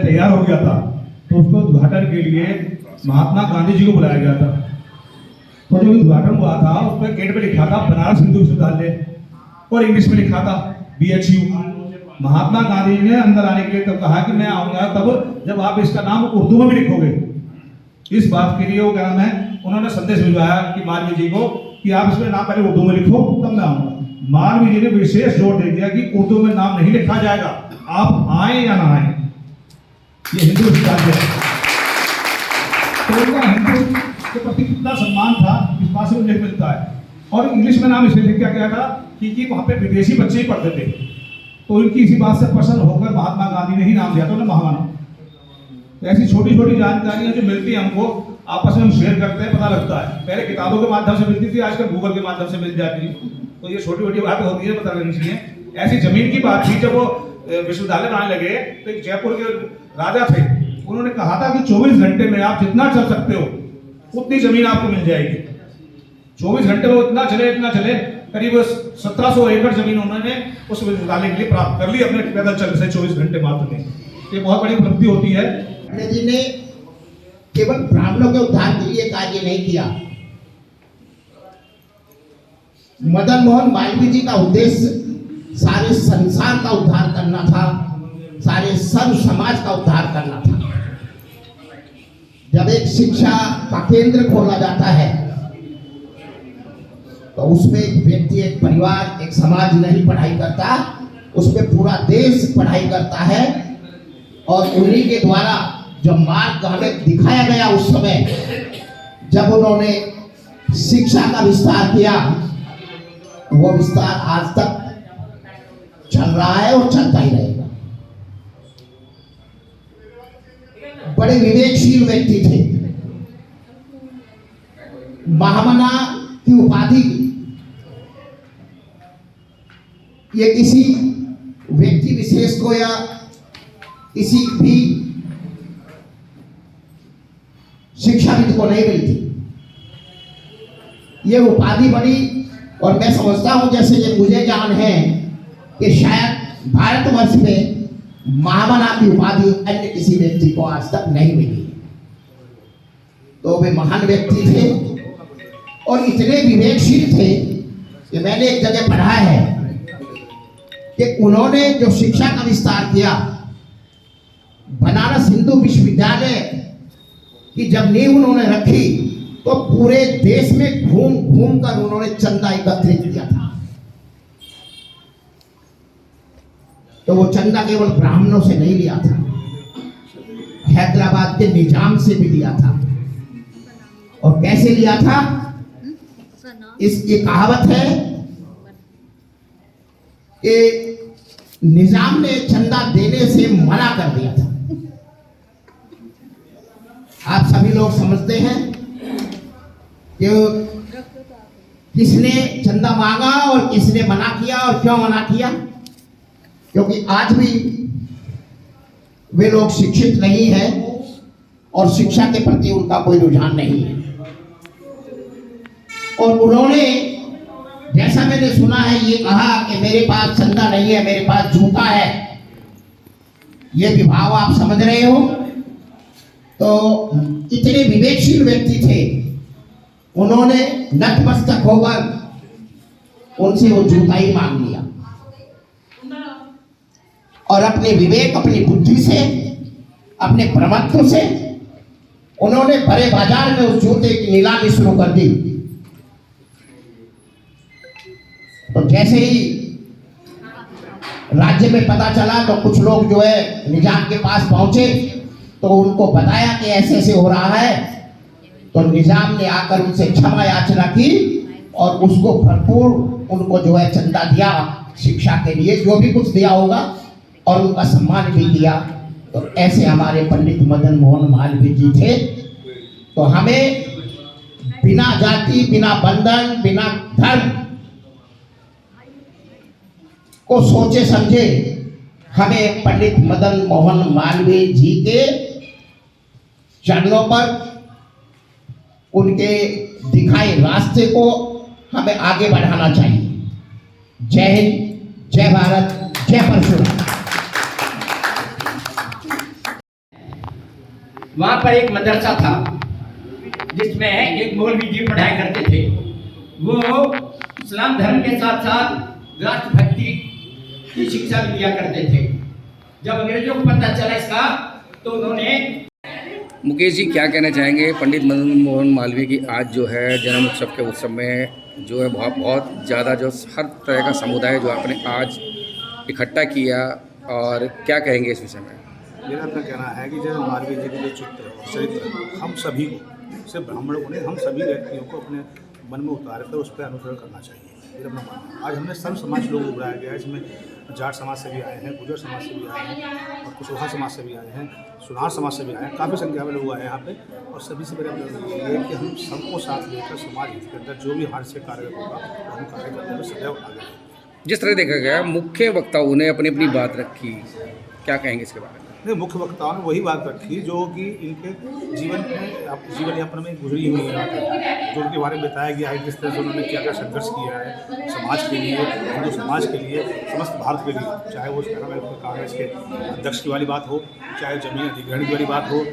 तैयार हो गया था तो उसको उद्घाटन के लिए महात्मा गांधी जी को बुलाया गया था। तो जब उद्घाटन हुआ था उस पर गेट पे लिखा था बनारस हिंदू विश्वविद्यालय और इंग्लिश में लिखा था BHU। महात्मा गांधी जी ने अंदर आने के लिए तब कहा कि मैं आऊंगा तब जब आप इसका नाम उर्दू में भी लिखोगे। इस बात के लिए वो क्या नाम है उन्होंने संदेश भिजवाया कि मालवीय जी को कि आप इसमें नाम पहले उर्दू में लिखो तब मैं आऊंगा। मालवीय जी ने विशेष जोर दे दिया कि उर्दू में नाम नहीं लिखा जाएगा, आप आए या ना आए, ये हिंदू विश्वविद्यालय है। तो उनका हिंदू के प्रति कितना सम्मान था इस बात से उल्लेख मिलता है। और इंग्लिश में नाम इसलिए लिखा गया था क्योंकि वहाँ पे विदेशी बच्चे ही पढ़ते थे, तो इनकी इसी बात से प्रसन्न होकर महात्मा गांधी ने ही नाम दिया था उन्हें महामानव। तो ऐसी छोटी छोटी जानकारियां जो मिलती हैं हमको आपस में हम शेयर करते हैं, पता लगता है। पहले किताबों के माध्यम से मिलती थी, आजकल गूगल के माध्यम से मिल जाती है। तो ये छोटी छोटी बातें होती है, पता लगनी चाहिए। ऐसी जमीन की बात थी, जब वो विश्वविद्यालय बनाने लगे तो एक जयपुर के राजा थे, उन्होंने कहा था कि 24 घंटे में आप जितना चल सकते हो उतनी जमीन आपको मिल जाएगी। 24 घंटे में इतना चले करीब 1700 एकड़ जमीन उन्होंने उस विश्वविद्यालय के लिए प्राप्त कर ली अपने पैदल चलने से 24 घंटे मात्र में। ये बहुत बड़ी उपलब्धि होती है। जी ने केवल ब्राह्मणों के उद्धार के लिए कार्य नहीं किया। मदन मोहन मालवीय जी का उद्देश्य सारे संसार का उद्धार करना था, सारे सर्व समाज का उद्धार करना था। जब एक शिक्षा का केंद्र खोला जाता है तो उसमें एक व्यक्ति, एक परिवार, एक समाज नहीं पढ़ाई करता, उसमें पूरा देश पढ़ाई करता है। और उन्हीं के द्वारा जो मार्ग हमें दिखाया गया उस समय जब उन्होंने शिक्षा का विस्तार किया, वो विस्तार आज तक चल रहा है और चलता ही रहेगा। बड़े विवेकशील व्यक्ति थे। महामना की उपाधि ये किसी व्यक्ति विशेष को या किसी भी शिक्षाविद को नहीं मिलती। ये उपाधि बनी और मैं समझता हूं, जैसे ये मुझे ज्ञान है कि शायद भारतवर्ष में महामना की उपाधि अन्य किसी व्यक्ति को आज तक नहीं मिली। तो वे महान व्यक्ति थे और इतने विवेकशील थे कि मैंने एक जगह पढ़ा है कि उन्होंने जो शिक्षा का विस्तार किया, बनारस हिंदू विश्वविद्यालय की जब नींव उन्होंने रखी तो पूरे देश में घूम घूम कर उन्होंने चंदा एकत्रित किया था। तो वो चंदा केवल ब्राह्मणों से नहीं लिया था, हैदराबाद के निजाम से भी लिया था। और कैसे लिया था? इसकी कहावत है कि निजाम ने चंदा देने से मना कर दिया था। आप सभी लोग समझते हैं कि किसने चंदा मांगा और किसने मना किया और क्यों मना किया। क्योंकि आज भी वे लोग शिक्षित नहीं हैं और शिक्षा के प्रति उनका कोई रुझान नहीं है। और उन्होंने, जैसा मैंने सुना है, ये कहा कि मेरे पास चंदा नहीं है, मेरे पास जूता है। ये विभाव आप समझ रहे हो। तो इतने विवेकशील व्यक्ति थे, उन्होंने नतमस्तक होकर उनसे वो जूता ही मांग लिया और अपने विवेक, अपनी बुद्धि से, अपने प्रभुत्व से उन्होंने बड़े बाजार में उस जूते की नीलामी शुरू कर दी। तो जैसे ही राज्य में पता चला तो कुछ लोग जो है निजाम के पास पहुंचे तो उनको बताया कि ऐसे ऐसे हो रहा है। तो निजाम ने आकर उनसे क्षमा याचना की और उसको भरपूर उनको जो है चंदा दिया शिक्षा के लिए, जो भी कुछ दिया होगा, और उनका सम्मान भी किया। तो ऐसे हमारे पंडित मदन मोहन मालवीय जी थे। तो हमें बिना जाति, बिना बंधन, बिना धर्म को सोचे समझे हमें पंडित मदन मोहन मालवीय जी के चरणों पर, उनके दिखाए रास्ते को हमें आगे बढ़ाना चाहिए। जय हिंद, जय भारत, जय परशुराम। वहाँ पर एक मदरसा था जिसमें एक मौलवी जी पढ़ाई करते थे। वो इस्लाम धर्म के साथ साथ राष्ट्रभक्ति की शिक्षा भी दिया करते थे। जब अंग्रेजों को पता चला इसका तो उन्होंने। मुकेश जी क्या कहना चाहेंगे पंडित मदन मोहन मालवीय की आज जो है जन्म उत्सव के उत्सव में जो है बहुत ज़्यादा जो हर तरह का समुदाय जो आपने आज इकट्ठा किया, और क्या कहेंगे इस विषय में? मेरा अपना कहना है कि जैसे मालवीय जी के जो चरित्र हम सभी को, सिर्फ ब्राह्मणों को नहीं, हम सभी व्यक्तियों को अपने मन में उतार कर उस पर अनुसरण करना चाहिए। मेरा अपना मानना है। आज हमने सर्व समाज लोगों को बुलाया गया है, इसमें जाट समाज से भी आए हैं, गुजर समाज से भी आए हैं, और कुशवाहा समाज से भी आए हैं, सुनार समाज से भी आए हैं। काफ़ी संख्या में लोग आए हैं यहाँ पे, और सभी से मेरा ये है कि हम सबको साथ लेकर समाज हित के अंदर जो भी हाथ से कार्य होगा वो हम कार्य करने में सदैव आगे रहेंगे। जिस तरह देखा गया मुख्य वक्ताओं ने अपनी अपनी बात रखी, क्या कहेंगे इसके बारे में? नहीं, मुख्य वक्ताओं ने वही बात रखी जो कि इनके जीवन यापन में गुजरी हुई है, जो उनके बारे में बताया गया है, किस तरह से उन्होंने क्या क्या संघर्ष किया है समाज के लिए, हिंदू समाज के लिए, समस्त भारत के लिए। चाहे वो कांग्रेस के अध्यक्ष की वाली बात हो, चाहे जमीन अधिग्रहण की वाली बात हो,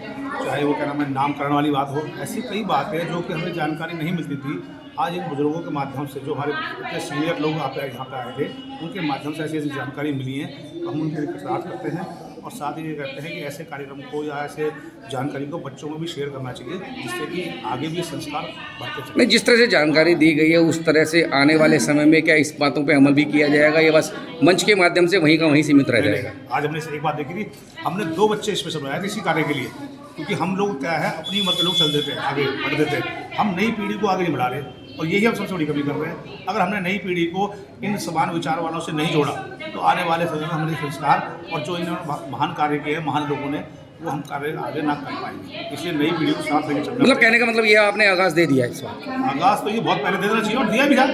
चाहे वो क्या नाम है नामकरण वाली बात हो, ऐसी कई बातें जो कि हमें जानकारी नहीं मिलती थी। आज इन बुजुर्गों के माध्यम से, जो हमारे इतने सीनियर लोग यहाँ पे आए थे, उनके माध्यम से ऐसी ऐसी जानकारी मिली है, तो हम उनके साथ करते हैं। और साथ ही ये कहते हैं कि ऐसे कार्यक्रम को या ऐसे जानकारी को बच्चों में भी शेयर करना चाहिए, जिससे कि आगे भी संस्कार बढ़ते चले। नहीं, जिस तरह से जानकारी दी गई है उस तरह से आने वाले समय में क्या इस बातों पे अमल भी किया जाएगा, या बस मंच के माध्यम से वहीं का वहीं सीमित रह जाएगा? आज हमने एक बात देखी थी, हमने 2 बच्चे स्पेशल बनाए थे इसी कार्य के लिए, क्योंकि हम लोग क्या है अपनी उम्र के लोग चल देते हैं, आगे बढ़ देते हैं, हम नई पीढ़ी को आगे नहीं बढ़ा रहे, और यही हम सबसे बड़ी कमी कर रहे हैं। अगर हमने नई पीढ़ी को इन समान विचार वालों से नहीं जोड़ा तो आने वाले समय में हमारे संस्कार और जो इन्होंने महान कार्य किए हैं महान लोगों ने, वो हम कार्य आगे ना कर पाएंगे। इसलिए नई पीढ़ी को साथ लेकर चलना। मतलब कहने का मतलब ये आपने आगाज़ दे दिया इस बात? आगाज़ तो ये बहुत पहले दे देना चाहिए, और दिया भी था।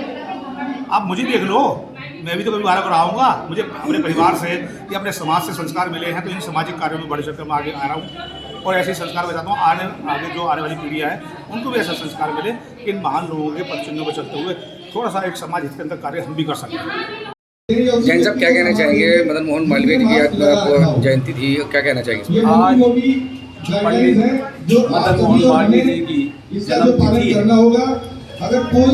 आप मुझे देख लो, मैं भी तो कभी बाहर कर आऊँगा, मुझे अपने परिवार से या अपने समाज से संस्कार मिले हैं, तो इन सामाजिक कार्यों में बड़े चक्कर में आगे आ रहा हूँ, और ऐसे संस्कार बताता हूँ आगे जो आने वाली पीढ़ियाँ है उनको भी ऐसा संस्कार मिले कि इन महान लोगों के पदचिन्हों पर चलते हुए थोड़ा सा एक समाज हित के अंदर कार्य हम भी कर सकते हैं। जैन साहब क्या कहना चाहेंगे? मदन मोहन मालवीय जी की आज जयंती थी, क्या कहना चाहेंगे? आज पंडित मदन मोहन मालवीय जी की जन्मतिथि है।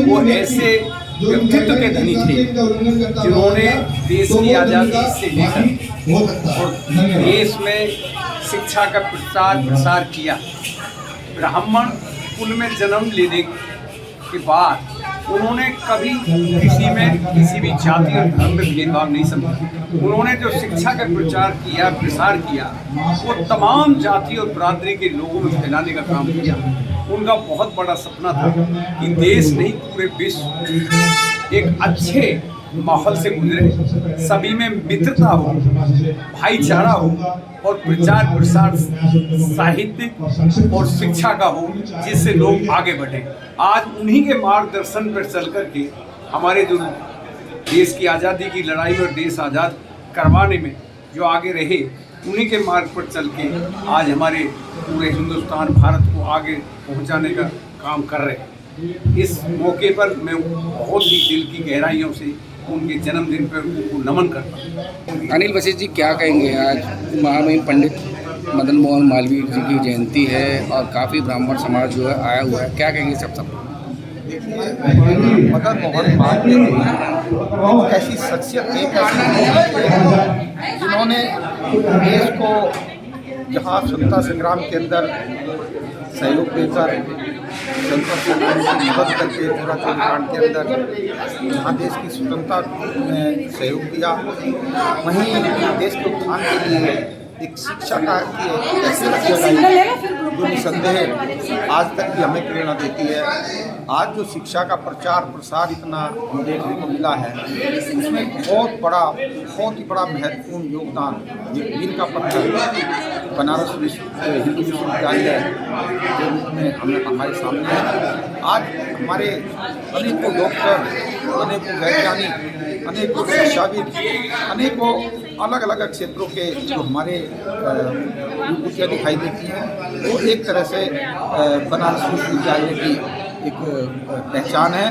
वो ऐसे व्यक्तित्व के धनी थे जिन्होंने देश की आज़ादी से लेकर और देश में शिक्षा का प्रचार प्रसार किया। ब्राह्मण कुल में जन्म लेने के बाद उन्होंने कभी किसी में किसी भी जाति और धर्म में भेदभाव नहीं समझा। उन्होंने जो शिक्षा का प्रचार किया, प्रसार किया, वो तमाम जाति और बरादरी के लोगों में फैलाने का काम किया। उनका बहुत बड़ा सपना था कि देश नहीं पूरे विश्व एक अच्छे माहौल से गुजरे, सभी में मित्रता हो, भाईचारा हो, और प्रचार प्रसार साहित्य और शिक्षा का हो, जिससे लोग आगे बढ़े। आज उन्हीं के मार्गदर्शन पर चल कर के हमारे जो देश की आज़ादी की लड़ाई में और देश आज़ाद करवाने में जो आगे रहे, उन्हीं के मार्ग पर चल के आज हमारे पूरे हिंदुस्तान भारत को आगे पहुंचाने का काम कर रहे हैं। इस मौके पर मैं बहुत ही दिल की गहराइयों से उनके जन्मदिन पर उनको नमन करता हूँ। अनिल वशिष्ठ जी क्या कहेंगे? आज महामहिम पंडित मदन मोहन मालवीय जी की जयंती है और काफ़ी ब्राह्मण समाज जो है आया हुआ है, क्या कहेंगे सब? मदन मोहन मालवीय जी ऐसी शख्सियत जिन्होंने देश को जहाँ स्वतंत्रता संग्राम के अंदर सहयोग देकर स्वतंत्रता संग्राम की मदद करके पूरा कांड के अंदर जहाँ देश की स्वतंत्रता में सहयोग दिया, वहीं देश के उत्थान के लिए एक शिक्षा का ऐसी जो निसंदेह आज तक भी हमें प्रेरणा देती है। आज जो शिक्षा का प्रचार प्रसार इतना देखने को मिला है, उसमें बहुत ही बड़ा महत्वपूर्ण योगदान ये मील का पत्थर बनारस हिंदू विश्वविद्यालय के रूप में हमारे सामने है। आज हमारे अनेकों डॉक्टर, अनेकों वैज्ञानिक, अनेकों शिक्षाविद, अनेकों अलग अलग क्षेत्रों के जो हमारे विभूतियाँ दिखाई देती हैं, वो एक तरह से बनारस विश्वविद्यालय की एक पहचान है,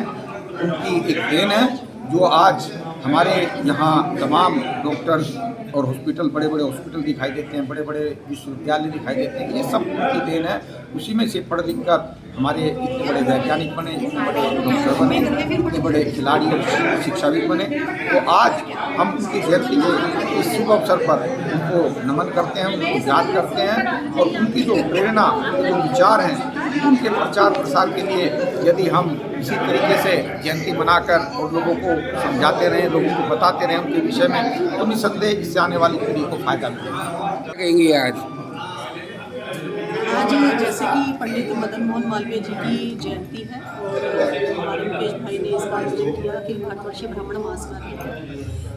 उनकी एक देन है, जो आज हमारे यहाँ तमाम डॉक्टर और हॉस्पिटल, बड़े बड़े हॉस्पिटल दिखाई देते हैं, बड़े बड़े विश्वविद्यालय दिखाई देते हैं। ये सब उनकी देन है। उसी में से पढ़ लिख कर हमारे इतने बड़े वैज्ञानिक बने, इतने बड़े डॉक्टर बने, इतने बड़े खिलाड़ी और शिक्षाविद बने। तो आज हम उनकी जयंती के इस शुभ अवसर पर उनको नमन करते हैं, उनको याद करते हैं और उनकी जो प्रेरणा, उनके जो विचार हैं, उनके प्रचार प्रसार के लिए यदि हम इसी तरीके से जयंती मनाकर और लोगों को समझाते रहें, लोगों को बताते रहें उनके विषय में, तो निसंदेह इससे आने वाली पीढ़ी को फायदा मिलेगा। क्या कहेंगे आज? आज जैसे कि पंडित मदन मोहन मालवीय जी की जयंती है और हमारे मुकेश भाई ने इसका आयोजन किया कि भारतवर्षीय ब्राह्मण मास का,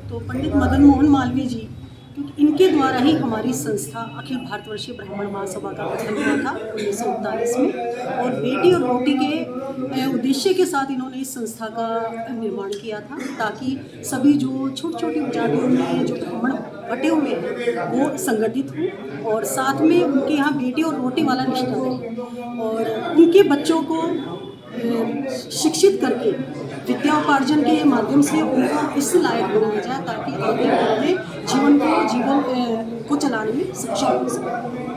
तो पंडित मदन मोहन मालवीय जी, क्योंकि इनके द्वारा ही हमारी संस्था अखिल भारतवर्षीय ब्राह्मण महासभा का गठन हुआ था 1939 में, और बेटी और रोटी के उद्देश्य के साथ इन्होंने इस संस्था का निर्माण किया था, ताकि सभी जो छोटी छोटी जातियों में जो ब्राह्मण बटे हुए हैं वो संगठित हों और साथ में उनके यहाँ बेटी और रोटी वाला निष्ठा रहे और उनके बच्चों को शिक्षित करके विद्या उपार्जन के माध्यम से उनको इस लायक बनाया जाए ताकि आगे अपने जीवन को चलाने में सक्षम हो सके।